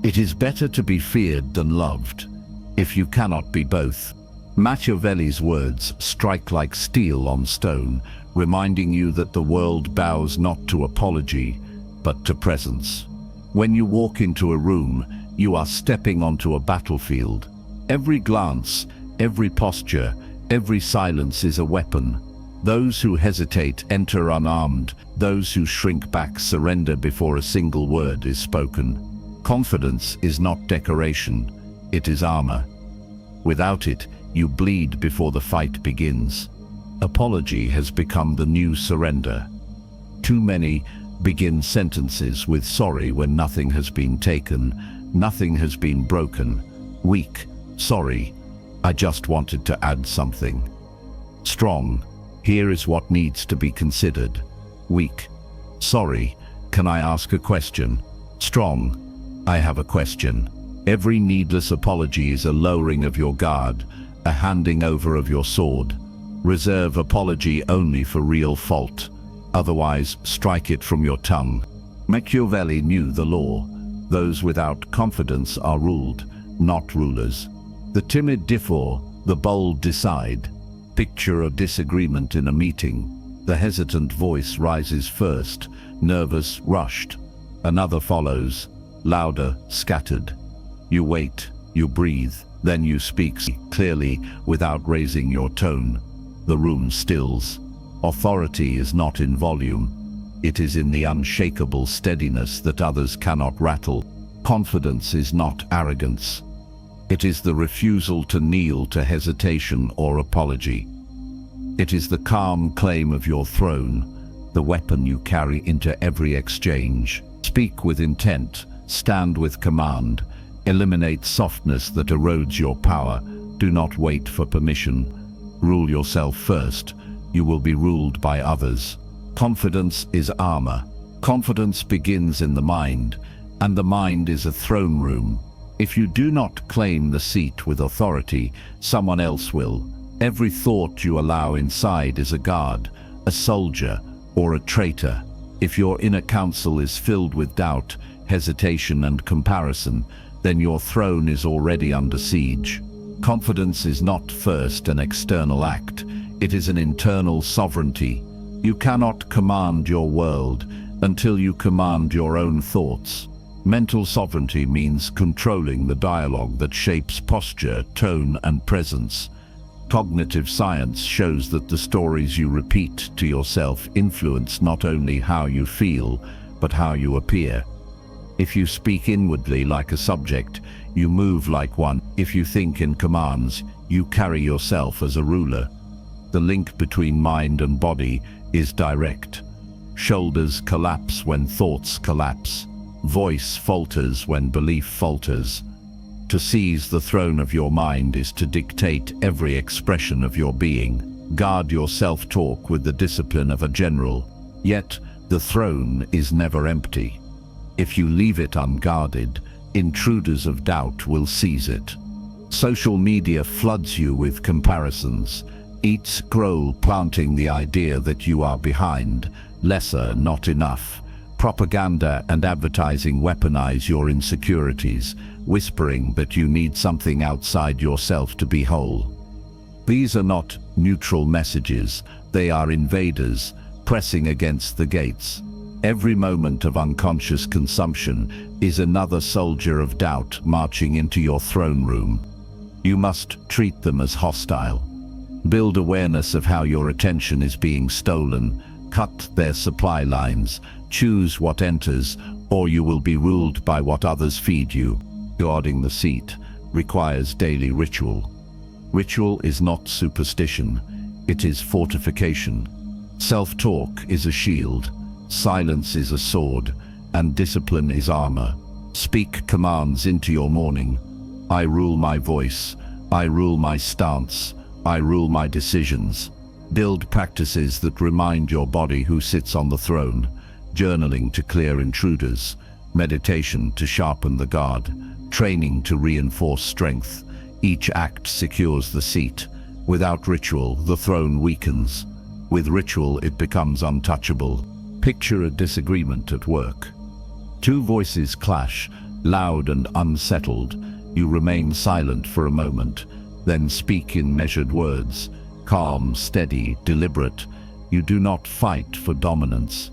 It is better to be feared than loved, if you cannot be both. Machiavelli's words strike like steel on stone, reminding you that the world bows not to apology, but to presence. When you walk into a room, you are stepping onto a battlefield. Every glance, every posture, every silence is a weapon. Those who hesitate enter unarmed. Those who shrink back surrender before a single word is spoken. Confidence is not decoration, it is armor. Without it, you bleed before the fight begins. Apology has become the new surrender. Too many begin sentences with sorry when nothing has been taken, nothing has been broken. Weak, sorry, I just wanted to add something. Strong, here is what needs to be considered. Weak, sorry, can I ask a question? Strong, I have a question. Every needless apology is a lowering of your guard, a handing over of your sword. Reserve apology only for real fault. Otherwise, strike it from your tongue. Machiavelli knew the law. Those without confidence are ruled, not rulers. The timid differ, the bold decide. Picture a disagreement in a meeting. The hesitant voice rises first, nervous, rushed. Another follows, louder, scattered. You wait, you breathe, then you speak clearly without raising your tone. The room stills. Authority is not in volume. It is in the unshakable steadiness that others cannot rattle. Confidence is not arrogance. It is the refusal to kneel to hesitation or apology. It is the calm claim of your throne, the weapon you carry into every exchange. Speak with intent, stand with command, eliminate softness that erodes your power. Do not wait for permission. Rule yourself first. You will be ruled by others. Confidence is armor. Confidence begins in the mind, and the mind is a throne room. If you do not claim the seat with authority, someone else will. Every thought you allow inside is a guard, a soldier, or a traitor. If your inner council is filled with doubt, hesitation, and comparison, then your throne is already under siege. Confidence is not first an external act, it is an internal sovereignty. You cannot command your world until you command your own thoughts. Mental sovereignty means controlling the dialogue that shapes posture, tone, and presence. Cognitive science shows that the stories you repeat to yourself influence not only how you feel, but how you appear. If you speak inwardly like a subject, you move like one. If you think in commands, you carry yourself as a ruler. The link between mind and body is direct. Shoulders collapse when thoughts collapse. Voice falters when belief falters. To seize the throne of your mind is to dictate every expression of your being. Guard your self-talk with the discipline of a general. Yet, the throne is never empty. If you leave it unguarded, intruders of doubt will seize it. Social media floods you with comparisons, each scroll planting the idea that you are behind, lesser, not enough. Propaganda and advertising weaponize your insecurities, whispering that you need something outside yourself to be whole. These are not neutral messages, they are invaders, pressing against the gates. Every moment of unconscious consumption is another soldier of doubt marching into your throne room. You must treat them as hostile. Build awareness of how your attention is being stolen, cut their supply lines, choose what enters, or you will be ruled by what others feed you. Guarding the seat requires daily ritual. Ritual is not superstition, it is fortification. Self-talk is a shield, silence is a sword, and discipline is armor. Speak commands into your morning. I rule my voice, I rule my stance, I rule my decisions. Build practices that remind your body who sits on the throne. Journaling to clear intruders, meditation to sharpen the guard, training to reinforce strength. Each act secures the seat. Without ritual, the throne weakens. With ritual, it becomes untouchable. Picture a disagreement at work. Two voices clash, Loud and unsettled, you remain silent for a moment, then speak in measured words, calm, steady, deliberate. You do not fight for dominance.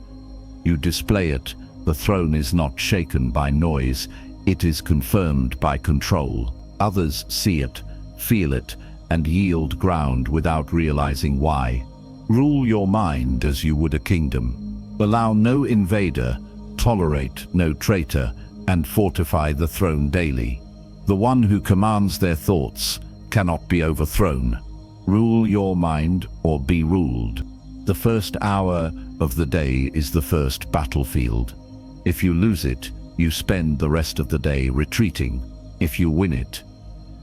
You display it. The throne is not shaken by noise, it is confirmed by control. Others see it, feel it, and yield ground without realizing why. Rule your mind as you would a kingdom. Allow no invader, tolerate no traitor, and fortify the throne daily. The one who commands their thoughts cannot be overthrown. Rule your mind or be ruled. The first hour of the day is the first battlefield. If you lose it, you spend the rest of the day retreating. If you win it,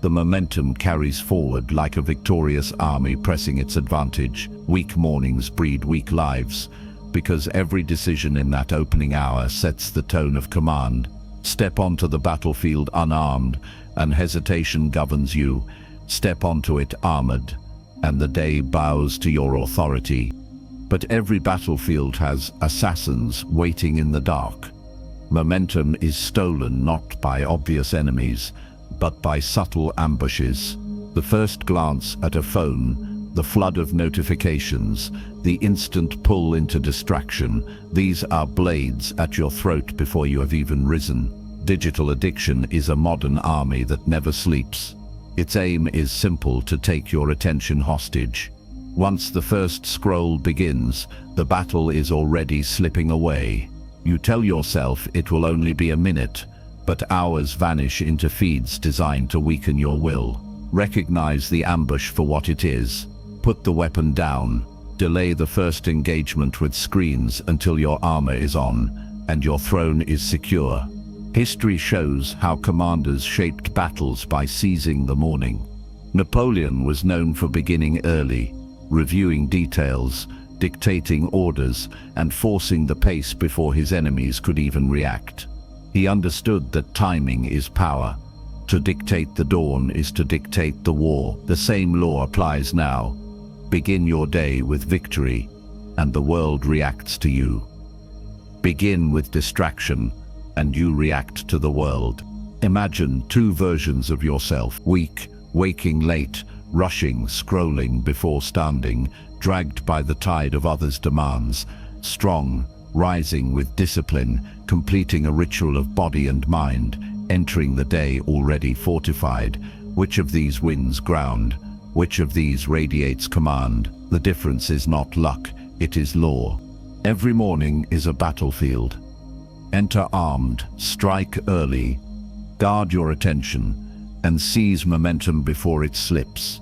the momentum carries forward like a victorious army pressing its advantage. Weak mornings breed weak lives, because every decision in that opening hour sets the tone of command. Step onto the battlefield unarmed, and hesitation governs you. Step onto it armored, and the day bows to your authority. But every battlefield has assassins waiting in the dark. Momentum is stolen not by obvious enemies, but by subtle ambushes. The first glance at a phone, the flood of notifications, the instant pull into distraction, these are blades at your throat before you have even risen. Digital addiction is a modern army that never sleeps. Its aim is simple: to take your attention hostage. Once the first scroll begins, the battle is already slipping away. You tell yourself it will only be a minute, but hours vanish into feeds designed to weaken your will. Recognize the ambush for what it is. Put the weapon down. Delay the first engagement with screens until your armor is on, and your throne is secure. History shows how commanders shaped battles by seizing the morning. Napoleon was known for beginning early, reviewing details, dictating orders, and forcing the pace before his enemies could even react. He understood that timing is power. To dictate the dawn is to dictate the war. The same law applies now. Begin your day with victory, and the world reacts to you. Begin with distraction, and you react to the world. Imagine two versions of yourself: weak, waking late, rushing, scrolling before standing, dragged by the tide of others' demands; strong, rising with discipline, completing a ritual of body and mind, entering the day already fortified. Which of these wins ground? Which of these radiates command? The difference is not luck, it is law. Every morning is a battlefield. Enter armed, strike early, guard your attention, and seize momentum before it slips.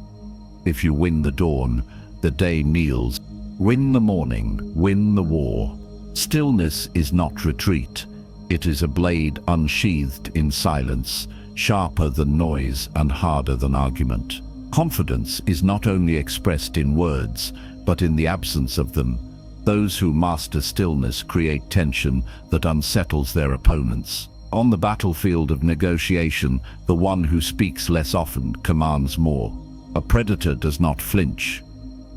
If you win the dawn, the day kneels. Win the morning, win the war. Stillness is not retreat. It is a blade unsheathed in silence, sharper than noise and harder than argument. Confidence is not only expressed in words, but in the absence of them. Those who master stillness create tension that unsettles their opponents. On the battlefield of negotiation, the one who speaks less often commands more. A predator does not flinch,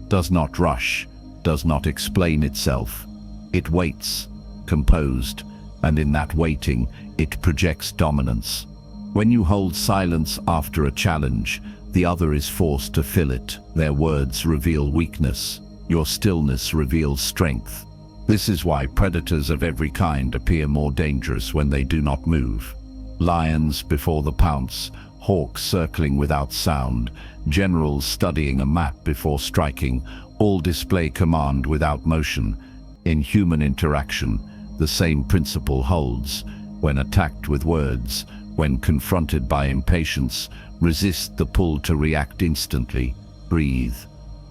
does not rush, does not explain itself. It waits, composed, and in that waiting, it projects dominance. When you hold silence after a challenge, the other is forced to fill it. Their words reveal weakness. Your stillness reveals strength. This is why predators of every kind appear more dangerous when they do not move. Lions before the pounce, hawks circling without sound, generals studying a map before striking, all display command without motion. In human interaction, the same principle holds. When attacked with words, when confronted by impatience, resist the pull to react instantly. Breathe.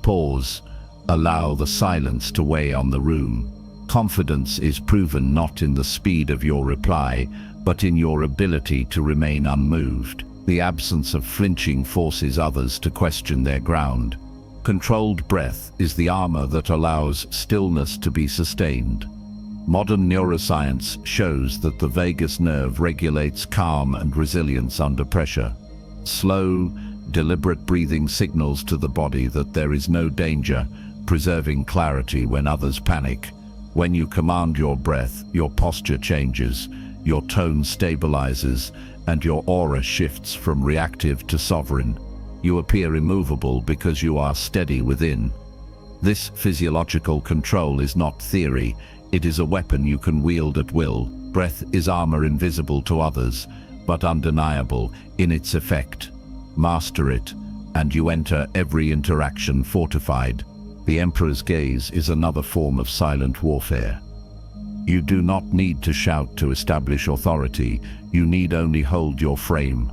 Pause. Allow the silence to weigh on the room. Confidence is proven not in the speed of your reply, but in your ability to remain unmoved. The absence of flinching forces others to question their ground. Controlled breath is the armor that allows stillness to be sustained. Modern neuroscience shows that the vagus nerve regulates calm and resilience under pressure. Slow, deliberate breathing signals to the body that there is no danger, preserving clarity when others panic. When you command your breath, your posture changes. your tone stabilizes, and your aura shifts from reactive to sovereign. You appear immovable because you are steady within. This physiological control is not theory, it is a weapon you can wield at will. Breath is armor invisible to others, but undeniable in its effect. Master it, and you enter every interaction fortified. The Emperor's gaze is another form of silent warfare. You do not need to shout to establish authority, you need only hold your frame.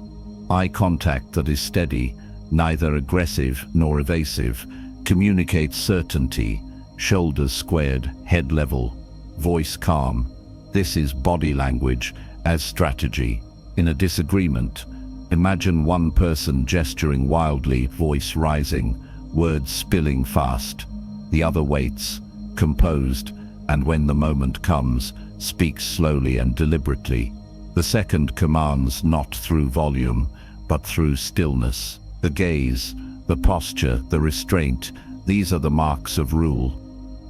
Eye contact that is steady, neither aggressive nor evasive, communicates certainty, shoulders squared, head level, voice calm. This is body language as strategy. In a disagreement, imagine one person gesturing wildly, voice rising, words spilling fast. The other waits, composed, and when the moment comes, speaks slowly and deliberately. The second commands not through volume, but through stillness. The gaze, the posture, the restraint, these are the marks of rule.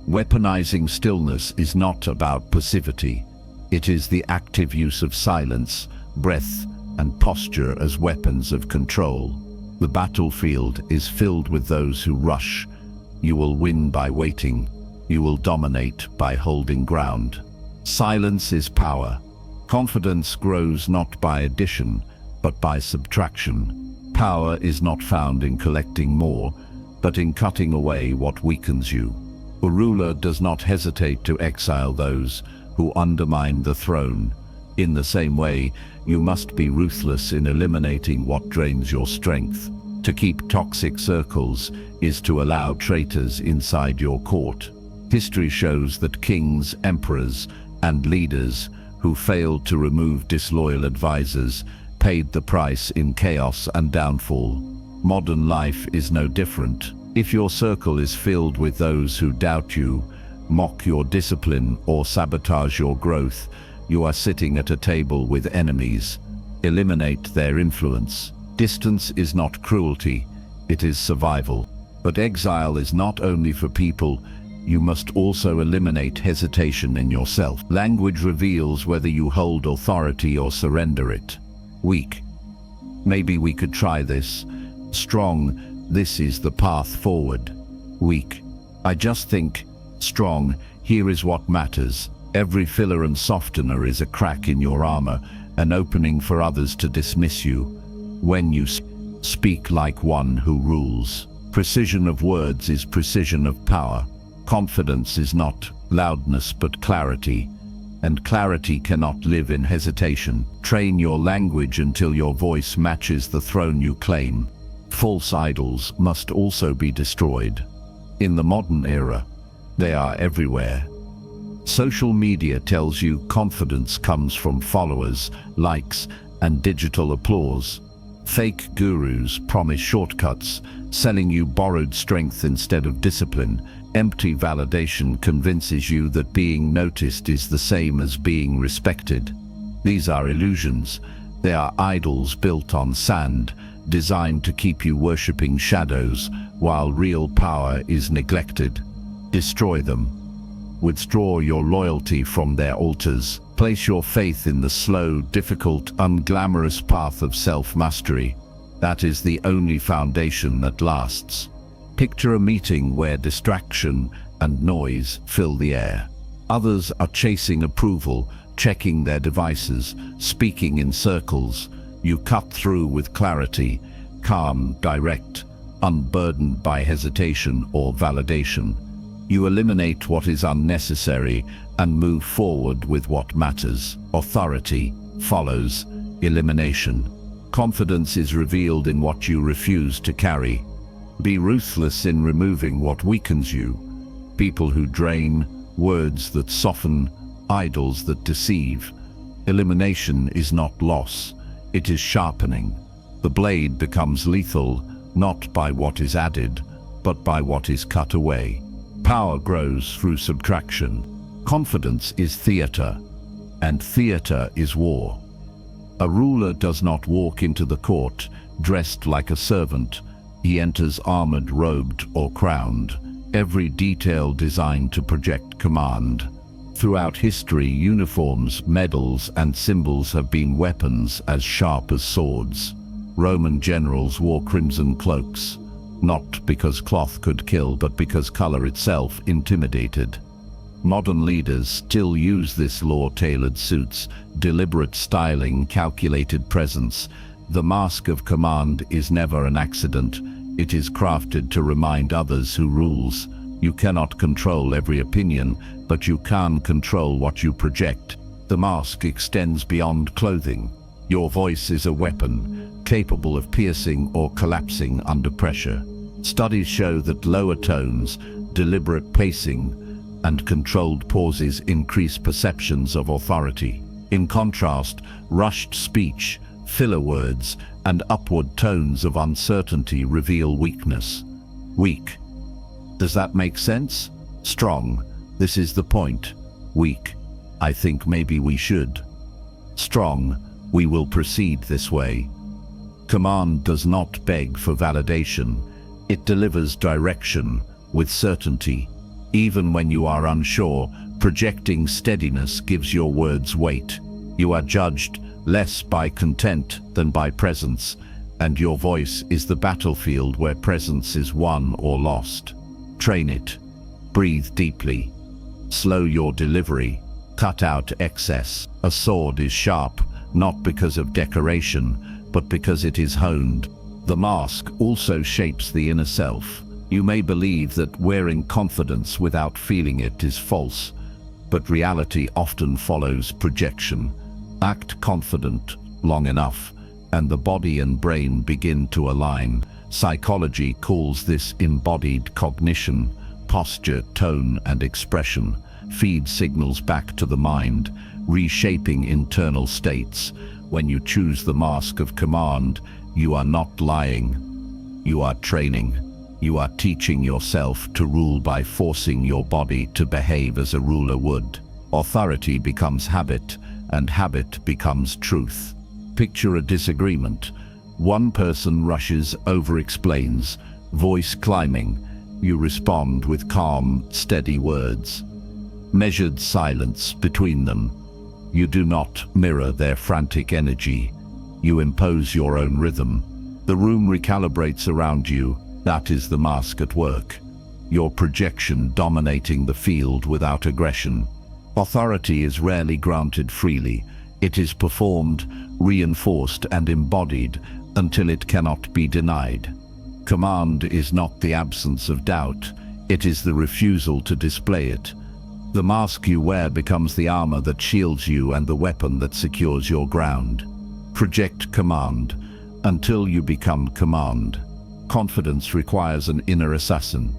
Weaponizing stillness is not about passivity. It is the active use of silence, breath, and posture as weapons of control. The battlefield is filled with those who rush. You will win by waiting. You will dominate by holding ground. Silence is power. Confidence grows not by addition, but by subtraction. Power is not found in collecting more, but in cutting away what weakens you. A ruler does not hesitate to exile those who undermine the throne. In the same way, you must be ruthless in eliminating what drains your strength. To keep toxic circles is to allow traitors inside your court. History shows that kings, emperors, and leaders who failed to remove disloyal advisors paid the price in chaos and downfall. Modern life is no different. If your circle is filled with those who doubt you, mock your discipline, or sabotage your growth, you are sitting at a table with enemies. Eliminate their influence. Distance is not cruelty, it is survival. But exile is not only for people. You must also eliminate hesitation in yourself. Language reveals whether you hold authority or surrender it. Weak. Maybe we could try this. Strong. This is the path forward. Weak. I just think. Strong. Here is what matters. Every filler and softener is a crack in your armor, an opening for others to dismiss you. When you speak like one who rules. Precision of words is precision of power. Confidence is not loudness but clarity, and clarity cannot live in hesitation. Train your language until your voice matches the throne you claim. False idols must also be destroyed. In the modern era, they are everywhere. Social media tells you confidence comes from followers, likes, and digital applause. Fake gurus promise shortcuts, selling you borrowed strength instead of discipline. Empty validation convinces you that being noticed is the same as being respected. These are illusions. They are idols built on sand, designed to keep you worshipping shadows, while real power is neglected. Destroy them. Withdraw your loyalty from their altars. Place your faith in the slow, difficult, unglamorous path of self-mastery. That is the only foundation that lasts. Picture a meeting where distraction and noise fill the air. Others are chasing approval, checking their devices, speaking in circles. You cut through with clarity, calm, direct, unburdened by hesitation or validation. You eliminate what is unnecessary and move forward with what matters. Authority follows elimination. Confidence is revealed in what you refuse to carry. Be ruthless in removing what weakens you. People who drain, words that soften, idols that deceive. Elimination is not loss, it is sharpening. The blade becomes lethal, not by what is added, but by what is cut away. Power grows through subtraction. Confidence is theater, and theater is war. A ruler does not walk into the court dressed like a servant. He enters armored, robed, or crowned, every detail designed to project command. Throughout history, uniforms, medals, and symbols have been weapons as sharp as swords. Roman generals wore crimson cloaks, not because cloth could kill, but because color itself intimidated. Modern leaders still use this law-tailored suits, deliberate styling, calculated presence. The mask of command is never an accident. It is crafted to remind others who rules. You cannot control every opinion, but you can control what you project. The mask extends beyond clothing. Your voice is a weapon, capable of piercing or collapsing under pressure. Studies show that lower tones, deliberate pacing, and controlled pauses increase perceptions of authority. In contrast, rushed speech, filler words, and upward tones of uncertainty reveal weakness. Weak. Does that make sense? Strong. This is the point. Weak. I think maybe we should. Strong. We will proceed this way. Command does not beg for validation. It delivers direction with certainty. Even when you are unsure, projecting steadiness gives your words weight. You are judged less by content than by presence, and your voice is the battlefield where presence is won or lost. Train it. Breathe deeply. Slow your delivery. Cut out excess. A sword is sharp, not because of decoration, but because it is honed. The mask also shapes the inner self. You may believe that wearing confidence without feeling it is false, but reality often follows projection. Act confident long enough, and the body and brain begin to align. Psychology calls this embodied cognition. Posture, tone, and expression feed signals back to the mind, reshaping internal states. When you choose the mask of command, you are not lying. You are training. You are teaching yourself to rule by forcing your body to behave as a ruler would. Authority becomes habit, and habit becomes truth. Picture a disagreement. One person rushes, over-explains, voice climbing. You respond with calm, steady words. Measured silence between them. You do not mirror their frantic energy. You impose your own rhythm. The room recalibrates around you. That is the mask at work. Your projection dominating the field without aggression. Authority is rarely granted freely. It is performed, reinforced, and embodied until it cannot be denied. Command is not the absence of doubt. It is the refusal to display it. The mask you wear becomes the armor that shields you and the weapon that secures your ground. Project command until you become command. Confidence requires an inner assassin.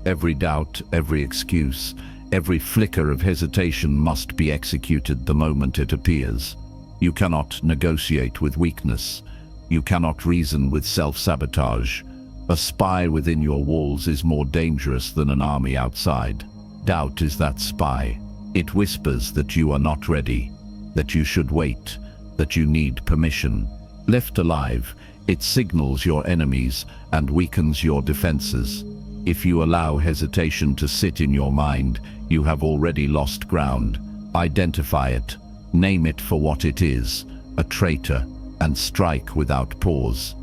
Every doubt, every excuse, every flicker of hesitation must be executed the moment it appears. You cannot negotiate with weakness. You cannot reason with self-sabotage. A spy within your walls is more dangerous than an army outside. Doubt is that spy. It whispers that you are not ready, that you should wait, that you need permission. Left alive, it signals your enemies and weakens your defenses. If you allow hesitation to sit in your mind, you have already lost ground. Identify it, name it for what it is, a traitor, and strike without pause.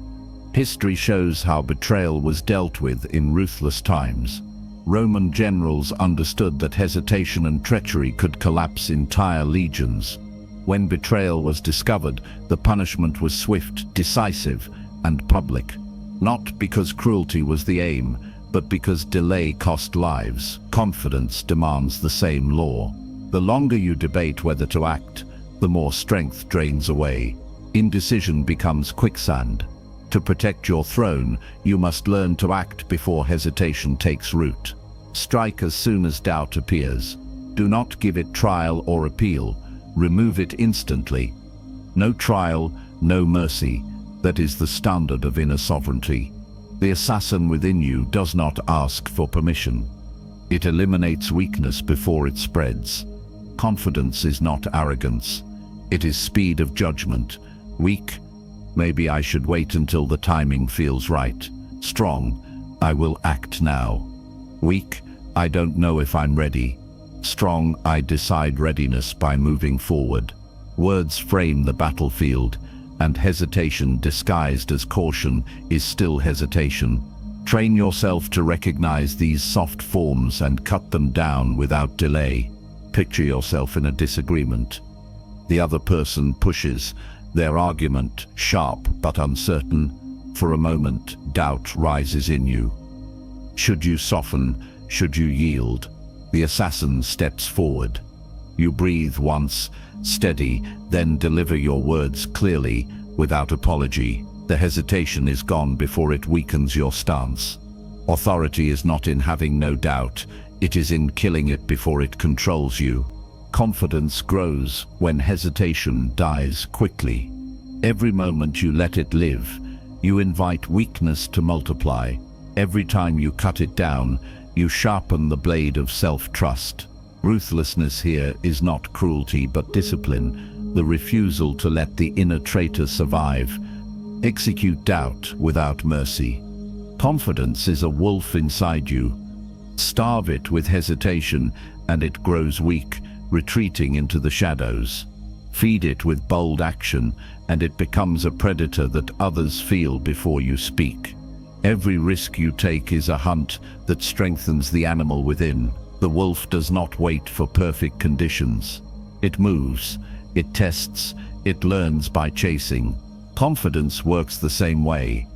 History shows how betrayal was dealt with in ruthless times. Roman generals understood that hesitation and treachery could collapse entire legions. When betrayal was discovered, the punishment was swift, decisive, and public. Not because cruelty was the aim, but because delay cost lives. Confidence demands the same law. The longer you debate whether to act, the more strength drains away. Indecision becomes quicksand. To protect your throne, you must learn to act before hesitation takes root. Strike as soon as doubt appears. Do not give it trial or appeal. Remove it instantly. No trial, no mercy. That is the standard of inner sovereignty. The assassin within you does not ask for permission. It eliminates weakness before it spreads. Confidence is not arrogance. It is speed of judgment. Weak? Maybe I should wait until the timing feels right. Strong? I will act now. Weak? I don't know if I'm ready. Strong, I decide readiness by moving forward. Words frame the battlefield, and hesitation disguised as caution is still hesitation. Train yourself to recognize these soft forms and cut them down without delay. Picture yourself in a disagreement. The other person pushes, their argument sharp but uncertain. For a moment, doubt rises in you. Should you soften? Should you yield? The assassin steps forward. You breathe once, steady, then deliver your words clearly, without apology. The hesitation is gone before it weakens your stance. Authority is not in having no doubt, it is in killing it before it controls you. Confidence grows when hesitation dies quickly. Every moment you let it live, you invite weakness to multiply. Every time you cut it down, you sharpen the blade of self-trust. Ruthlessness here is not cruelty but discipline, the refusal to let the inner traitor survive. Execute doubt without mercy. Confidence is a wolf inside you. Starve it with hesitation, and it grows weak, retreating into the shadows. Feed it with bold action, and it becomes a predator that others feel before you speak. Every risk you take is a hunt that strengthens the animal within. The wolf does not wait for perfect conditions. It moves, it tests, it learns by chasing. Confidence works the same way.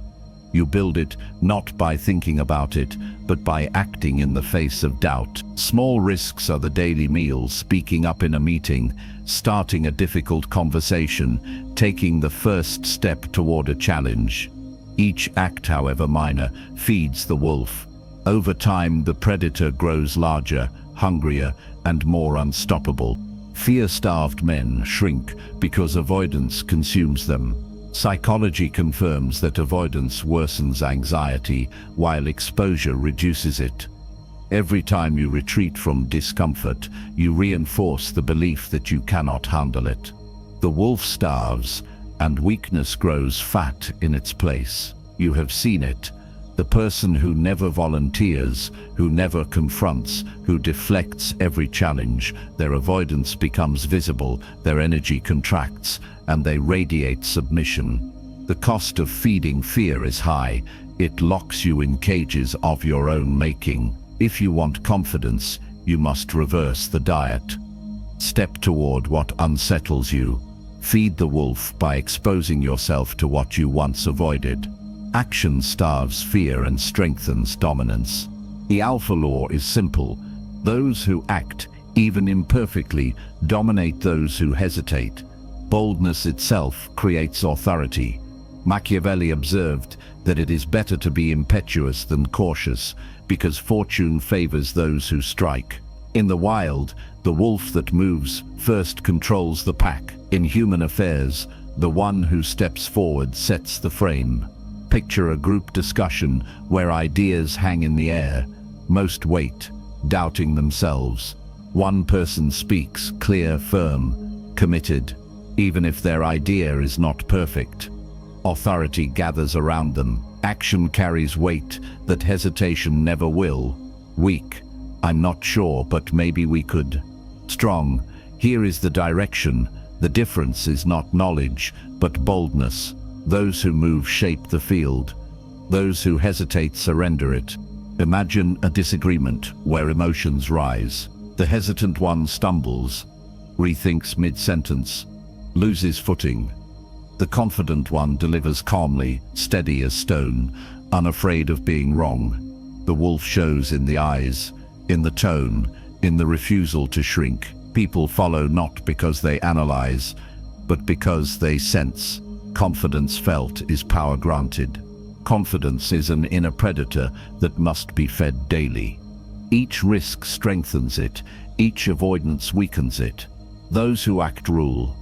You build it not by thinking about it, but by acting in the face of doubt. Small risks are the daily meals, speaking up in a meeting, starting a difficult conversation, taking the first step toward a challenge. Each act, however minor, feeds the wolf. Over time, the predator grows larger, hungrier, and more unstoppable. Fear-starved men shrink because avoidance consumes them. Psychology confirms that avoidance worsens anxiety, while exposure reduces it. Every time you retreat from discomfort, you reinforce the belief that you cannot handle it. The wolf starves, and weakness grows fat in its place. You have seen it. The person who never volunteers, who never confronts, who deflects every challenge, their avoidance becomes visible, their energy contracts, and they radiate submission. The cost of feeding fear is high. It locks you in cages of your own making. If you want confidence, you must reverse the diet. Step toward what unsettles you. Feed the wolf by exposing yourself to what you once avoided. Action starves fear and strengthens dominance. The alpha law is simple. Those who act, even imperfectly, dominate those who hesitate. Boldness itself creates authority. Machiavelli observed that it is better to be impetuous than cautious, because fortune favors those who strike. In the wild, the wolf that moves first controls the pack. In human affairs, the one who steps forward sets the frame. Picture a group discussion where ideas hang in the air. Most wait, doubting themselves. One person speaks, clear, firm, committed, even if their idea is not perfect. Authority gathers around them. Action carries weight that hesitation never will. Weak, I'm not sure, but maybe we could. Strong, here is the direction. The difference is not knowledge, but boldness. Those who move shape the field. Those who hesitate surrender it. Imagine a disagreement where emotions rise. The hesitant one stumbles, rethinks mid-sentence, loses footing. The confident one delivers calmly, steady as stone, unafraid of being wrong. The wolf shows in the eyes, in the tone, in the refusal to shrink. People follow not because they analyze, but because they sense. Confidence felt is power granted. Confidence is an inner predator that must be fed daily. Each risk strengthens it, each avoidance weakens it. Those who act rule.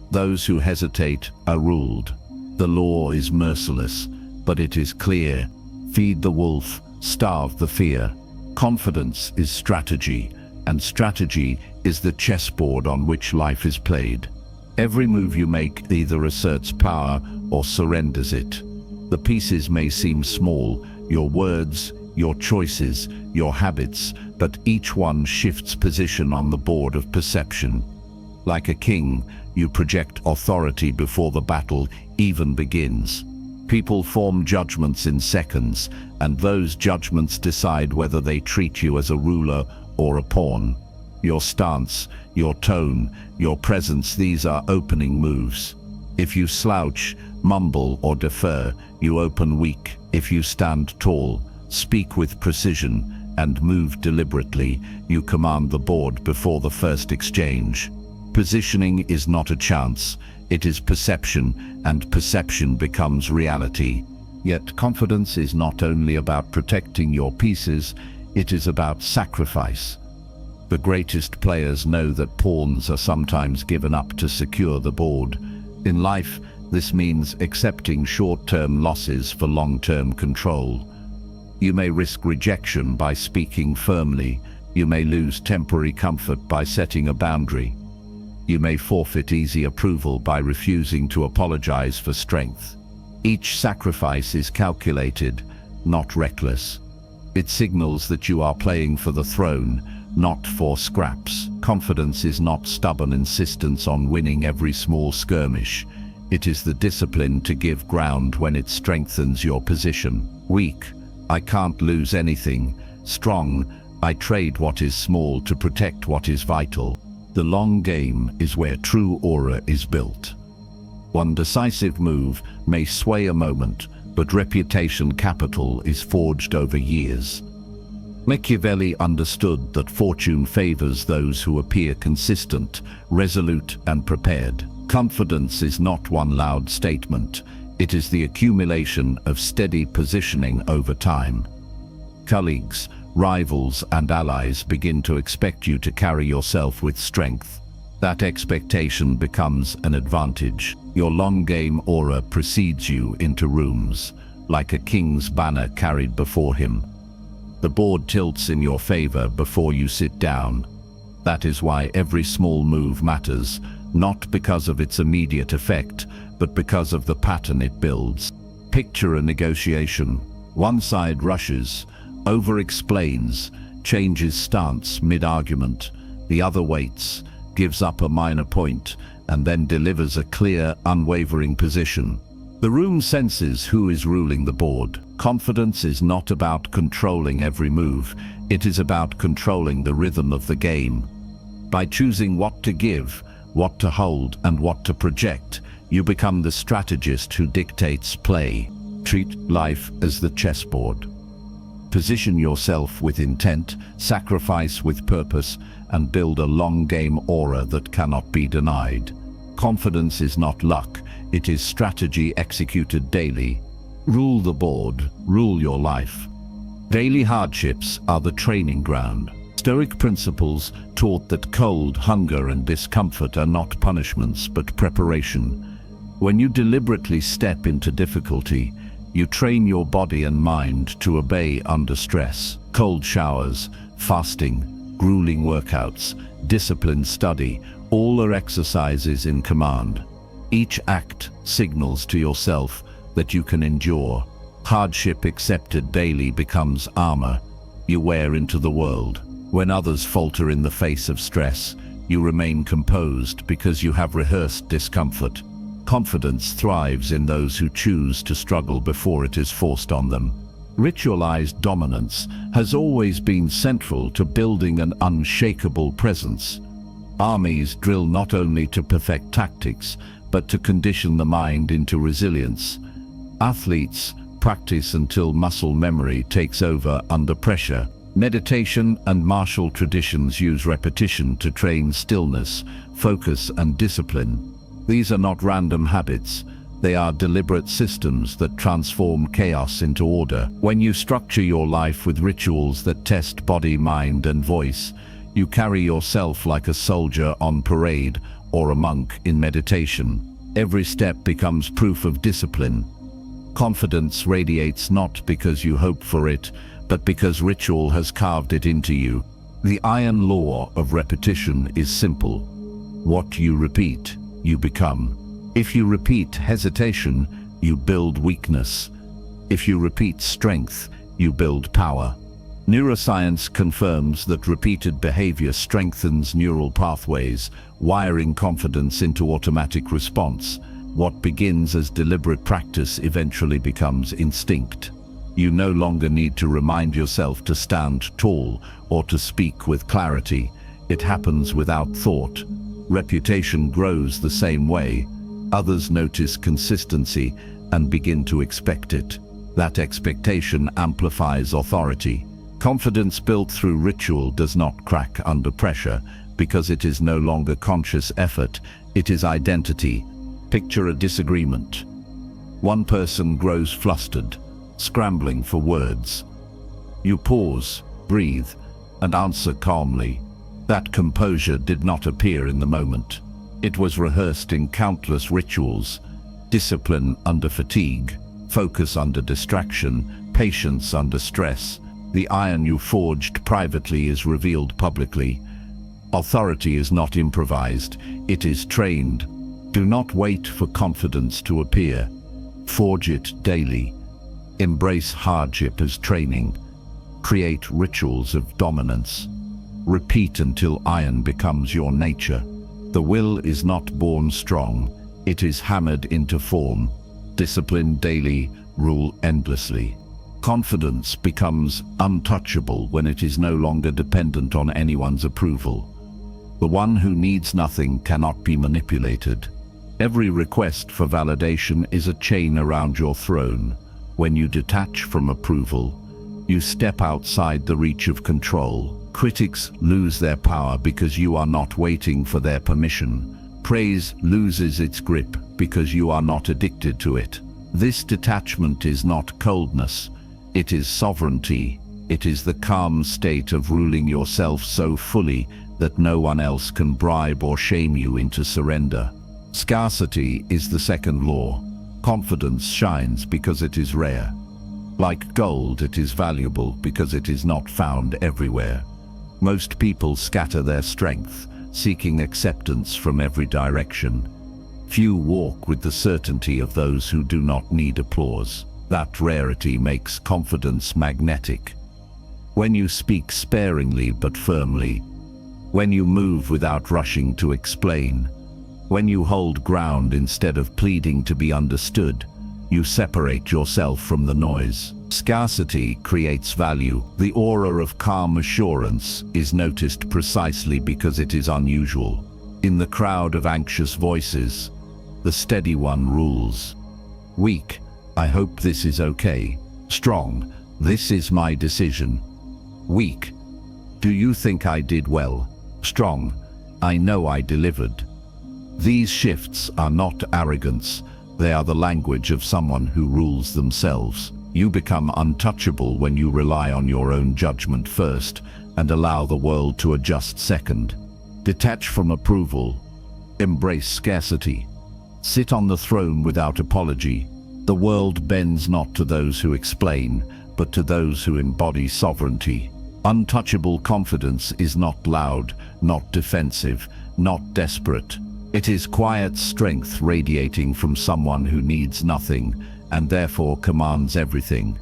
Those who hesitate are ruled. The law is merciless, but it is clear. Feed the wolf, starve the fear. Confidence is strategy, and strategy is the chessboard on which life is played. Every move you make either asserts power or surrenders it. The pieces may seem small, your words, your choices, your habits, but each one shifts position on the board of perception. Like a king, you project authority before the battle even begins. People form judgments in seconds, and those judgments decide whether they treat you as a ruler or a pawn. Your stance, your tone, your presence, these are opening moves. If you slouch, mumble, or defer, you open weak. If you stand tall, speak with precision, and move deliberately, you command the board before the first exchange. Positioning is not a chance, it is perception, and perception becomes reality. Yet confidence is not only about protecting your pieces, it is about sacrifice. The greatest players know that pawns are sometimes given up to secure the board. In life, this means accepting short-term losses for long-term control. You may risk rejection by speaking firmly. You may lose temporary comfort by setting a boundary. You may forfeit easy approval by refusing to apologize for strength. Each sacrifice is calculated, not reckless. It signals that you are playing for the throne, not for scraps. Confidence is not stubborn insistence on winning every small skirmish. It is the discipline to give ground when it strengthens your position. Weak, I can't lose anything. Strong, I trade what is small to protect what is vital. The long game is where true aura is built. One decisive move may sway a moment, but reputation capital is forged over years. Machiavelli understood that fortune favors those who appear consistent, resolute, and prepared. Confidence is not one loud statement. It is the accumulation of steady positioning over time. Colleagues, rivals, and allies begin to expect you to carry yourself with strength. That expectation becomes an advantage. Your long game aura precedes you into rooms, like a king's banner carried before him. The board tilts in your favor before you sit down. That is why every small move matters, not because of its immediate effect, but because of the pattern it builds. Picture a negotiation. One side rushes, over-explains, changes stance mid-argument. The other waits, gives up a minor point, and then delivers a clear, unwavering position. The room senses who is ruling the board. Confidence is not about controlling every move. It is about controlling the rhythm of the game. By choosing what to give, what to hold, and what to project, you become the strategist who dictates play. Treat life as the chessboard. Position yourself with intent, sacrifice with purpose, and build a long game aura that cannot be denied. Confidence is not luck, it is strategy executed daily. Rule the board, rule your life. Daily hardships are the training ground. Stoic principles taught that cold, hunger, and discomfort are not punishments but preparation. When you deliberately step into difficulty, you train your body and mind to obey under stress. Cold showers, fasting, grueling workouts, disciplined study, all are exercises in command. Each act signals to yourself that you can endure. Hardship accepted daily becomes armor you wear into the world. When others falter in the face of stress, you remain composed because you have rehearsed discomfort. Confidence thrives in those who choose to struggle before it is forced on them. Ritualized dominance has always been central to building an unshakable presence. Armies drill not only to perfect tactics, but to condition the mind into resilience. Athletes practice until muscle memory takes over under pressure. Meditation and martial traditions use repetition to train stillness, focus, and discipline. These are not random habits. They are deliberate systems that transform chaos into order. When you structure your life with rituals that test body, mind, and voice, you carry yourself like a soldier on parade or a monk in meditation. Every step becomes proof of discipline. Confidence radiates not because you hope for it, but because ritual has carved it into you. The iron law of repetition is simple. What you repeat, you become. If you repeat hesitation, you build weakness. If you repeat strength, you build power. Neuroscience confirms that repeated behavior strengthens neural pathways, wiring confidence into automatic response. What begins as deliberate practice eventually becomes instinct. You no longer need to remind yourself to stand tall or to speak with clarity. It happens without thought. Reputation grows the same way. Others notice consistency and begin to expect it. That expectation amplifies authority. Confidence built through ritual does not crack under pressure because it is no longer conscious effort, it is identity. Picture a disagreement. One person grows flustered, scrambling for words. You pause, breathe, and answer calmly. That composure did not appear in the moment. It was rehearsed in countless rituals. Discipline under fatigue, focus under distraction, patience under stress. The iron you forged privately is revealed publicly. Authority is not improvised, it is trained. Do not wait for confidence to appear. Forge it daily. Embrace hardship as training. Create rituals of dominance. Repeat until iron becomes your nature. The will is not born strong, it is hammered into form. Discipline daily, rule endlessly. Confidence becomes untouchable when it is no longer dependent on anyone's approval. The one who needs nothing cannot be manipulated. Every request for validation is a chain around your throne. When you detach from approval, you step outside the reach of control. Critics lose their power because you are not waiting for their permission. Praise loses its grip because you are not addicted to it. This detachment is not coldness. It is sovereignty. It is the calm state of ruling yourself so fully that no one else can bribe or shame you into surrender. Scarcity is the second law. Confidence shines because it is rare. Like gold, it is valuable because it is not found everywhere. Most people scatter their strength, seeking acceptance from every direction. Few walk with the certainty of those who do not need applause. That rarity makes confidence magnetic. When you speak sparingly but firmly, when you move without rushing to explain, when you hold ground instead of pleading to be understood, you separate yourself from the noise. Scarcity creates value. The aura of calm assurance is noticed precisely because it is unusual. In the crowd of anxious voices, the steady one rules. Weak, I hope this is okay. Strong, this is my decision. Weak, do you think I did well? Strong, I know I delivered. These shifts are not arrogance, they are the language of someone who rules themselves. You become untouchable when you rely on your own judgment first and allow the world to adjust second. Detach from approval. Embrace scarcity. Sit on the throne without apology. The world bends not to those who explain, but to those who embody sovereignty. Untouchable confidence is not loud, not defensive, not desperate. It is quiet strength radiating from someone who needs nothing and therefore commands everything.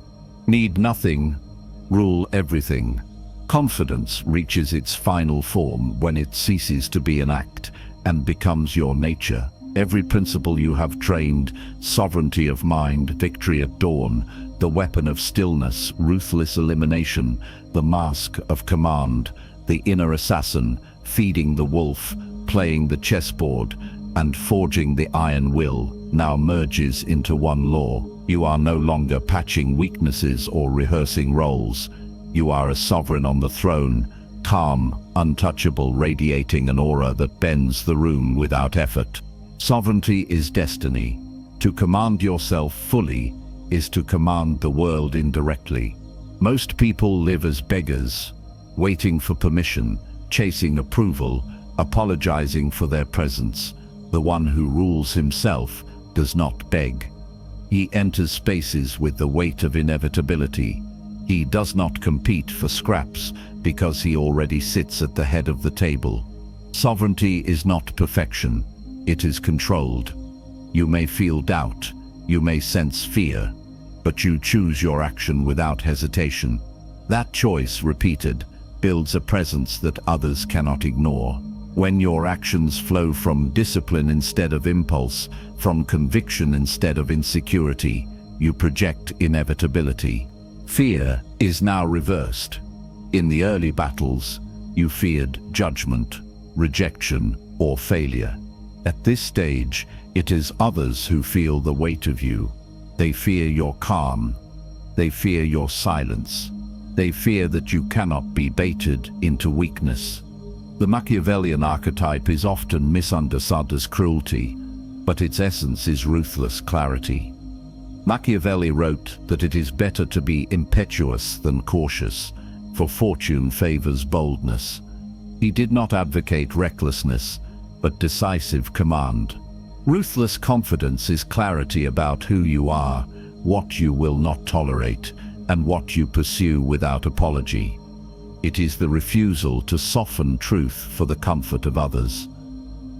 Need nothing, rule everything. Confidence reaches its final form when it ceases to be an act and becomes your nature. Every principle you have trained, sovereignty of mind, victory at dawn, the weapon of stillness, ruthless elimination, the mask of command, the inner assassin, feeding the wolf, playing the chessboard, and forging the iron will, now merges into one law. You are no longer patching weaknesses or rehearsing roles. You are a sovereign on the throne, calm, untouchable, radiating an aura that bends the room without effort. Sovereignty is destiny. To command yourself fully is to command the world indirectly. Most people live as beggars, waiting for permission, chasing approval, apologizing for their presence. The one who rules himself does not beg. He enters spaces with the weight of inevitability. He does not compete for scraps because he already sits at the head of the table. Sovereignty is not perfection. It is controlled. You may feel doubt. You may sense fear. but you choose your action without hesitation. That choice, repeated, builds a presence that others cannot ignore. When your actions flow from discipline instead of impulse, from conviction instead of insecurity, you project inevitability. Fear is now reversed. In the early battles, you feared judgment, rejection, or failure. At this stage, it is others who feel the weight of you. They fear your calm. They fear your silence. They fear that you cannot be baited into weakness. The Machiavellian archetype is often misunderstood as cruelty, but its essence is ruthless clarity. Machiavelli wrote that it is better to be impetuous than cautious, for fortune favors boldness. He did not advocate recklessness, but decisive command. Ruthless confidence is clarity about who you are, what you will not tolerate, and what you pursue without apology. It is the refusal to soften truth for the comfort of others.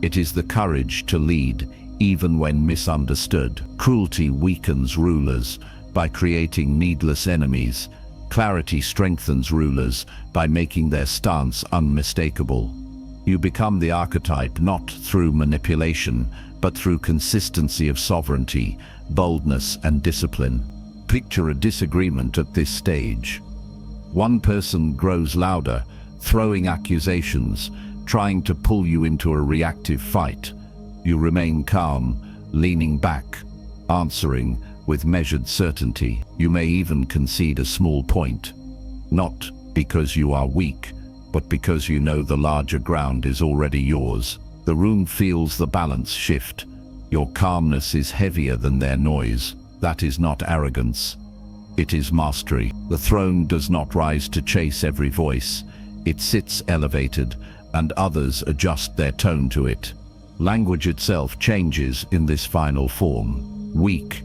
It is the courage to lead, even when misunderstood. Cruelty weakens rulers by creating needless enemies. Clarity strengthens rulers by making their stance unmistakable. You become the archetype not through manipulation, but through consistency of sovereignty, boldness, and discipline. Picture a disagreement at this stage. One person grows louder, throwing accusations, trying to pull you into a reactive fight. You remain calm, leaning back, answering with measured certainty. You may even concede a small point, not because you are weak, but because you know the larger ground is already yours. The room feels the balance shift. Your calmness is heavier than their noise. That is not arrogance. It is mastery. The throne does not rise to chase every voice. It sits elevated, and others adjust their tone to it. Language itself changes in this final form. Weak,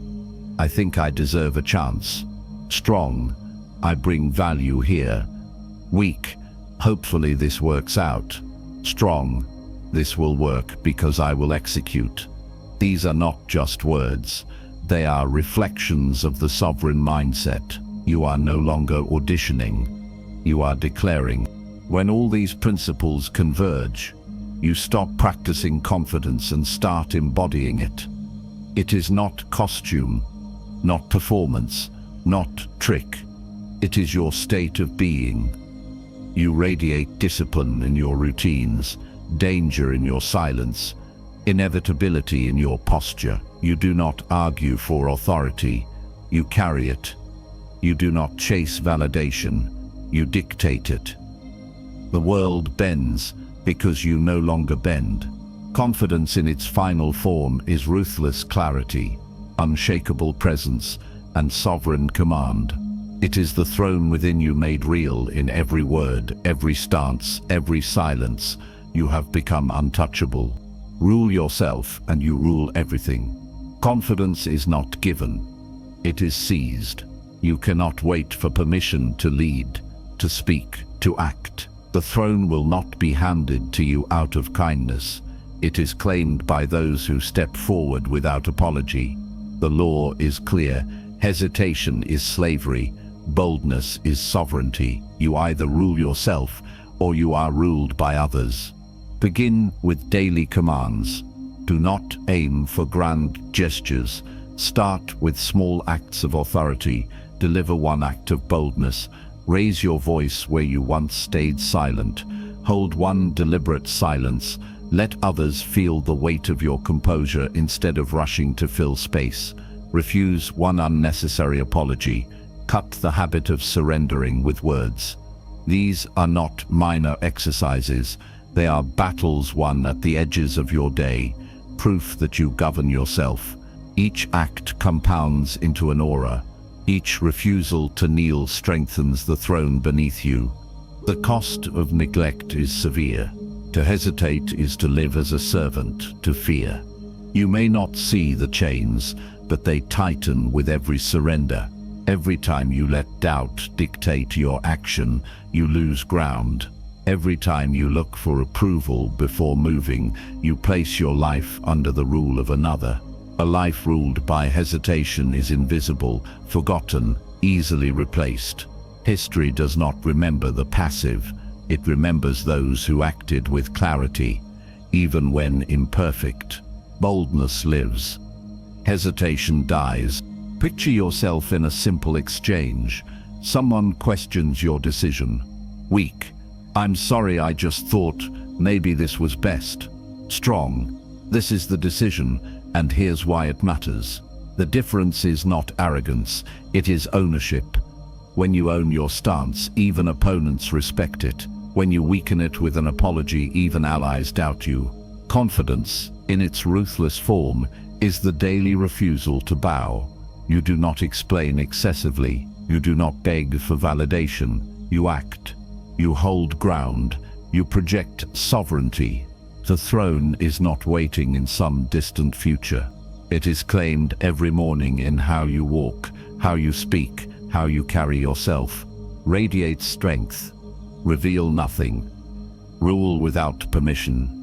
I think I deserve a chance. Strong, I bring value here. Weak, hopefully this works out. Strong, this will work because I will execute. These are not just words. They are reflections of the sovereign mindset. You are no longer auditioning. You are declaring. When all these principles converge, you stop practicing confidence and start embodying it. It is not costume, not performance, not trick. It is your state of being. You radiate discipline in your routines, danger in your silence, inevitability in your posture. You do not argue for authority, you carry it. You do not chase validation, you dictate it. The world bends because you no longer bend. Confidence in its final form is ruthless clarity, unshakable presence, and sovereign command. It is the throne within you made real in every word, every stance, every silence. You have become untouchable. Rule yourself and you rule everything. Confidence is not given. It is seized. You cannot wait for permission to lead, to speak, to act. The throne will not be handed to you out of kindness. It is claimed by those who step forward without apology. The law is clear. Hesitation is slavery. Boldness is sovereignty. You either rule yourself or you are ruled by others. Begin with daily commands. Do not aim for grand gestures. Start with small acts of authority. Deliver one act of boldness. Raise your voice where you once stayed silent. Hold one deliberate silence. Let others feel the weight of your composure instead of rushing to fill space. Refuse one unnecessary apology. Cut the habit of surrendering with words. These are not minor exercises. They are battles won at the edges of your day, proof that you govern yourself. Each act compounds into an aura. Each refusal to kneel strengthens the throne beneath you. The cost of neglect is severe. To hesitate is to live as a servant to fear. You may not see the chains, but they tighten with every surrender. Every time you let doubt dictate your action, you lose ground. Every time you look for approval before moving, you place your life under the rule of another. A life ruled by hesitation is invisible, forgotten, easily replaced. History does not remember the passive, it remembers those who acted with clarity, even when imperfect. Boldness lives. Hesitation dies. Picture yourself in a simple exchange. Someone questions your decision. Weak. I'm sorry, I just thought maybe this was best. Strong. This is the decision, and here's why it matters. The difference is not arrogance, it is ownership. When you own your stance, even opponents respect it. When you weaken it with an apology, even allies doubt you. Confidence, in its ruthless form, is the daily refusal to bow. You do not explain excessively. You do not beg for validation. You act. You hold ground. You project sovereignty. The throne is not waiting in some distant future. It is claimed every morning in how you walk, how you speak, how you carry yourself. Radiate strength. Reveal nothing. Rule without permission.